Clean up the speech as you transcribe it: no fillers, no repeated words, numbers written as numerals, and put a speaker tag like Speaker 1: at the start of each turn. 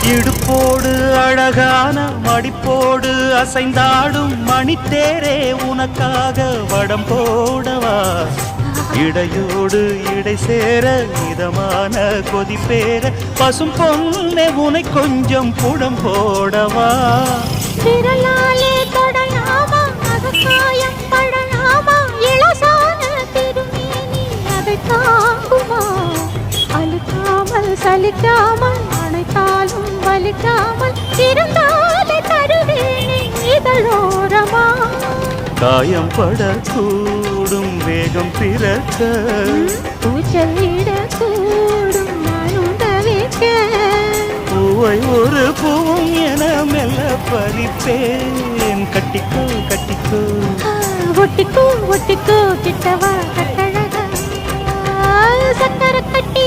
Speaker 1: இடுப்போடு அழகான மடிப்போடு அசைந்தாடும் மணித்தேரே உனக்காக வடம் போடவா இடையோடு இடை சேர இதமான கொதிப்பேர பசும் பொன்னே உனை கொஞ்சம் புடம் போடவா
Speaker 2: விரலாலே தொடலாமா அகக்காயம் படலாமா இளசான திருமேனி அதை தாங்குமா அழுக்காமல் சலிக்காமல் அணைத்தாலும் வலிக்காமல் இருந்தாலே தருவேனே இதழோரமா
Speaker 1: காயம் படக்கூடும் வேகம் பிறக்க
Speaker 2: பூச்சலிடக்கூடும் நானும் தவிக்க
Speaker 1: பூவை ஒரு பூவும் என மெல்ல பறிப்பேன் கட்டிக்கோ கட்டிக்கோ
Speaker 2: ஒட்டிக்கோ ஒட்டிக்கோ கிட்டவா கட்டழகா சக்கர கட்டி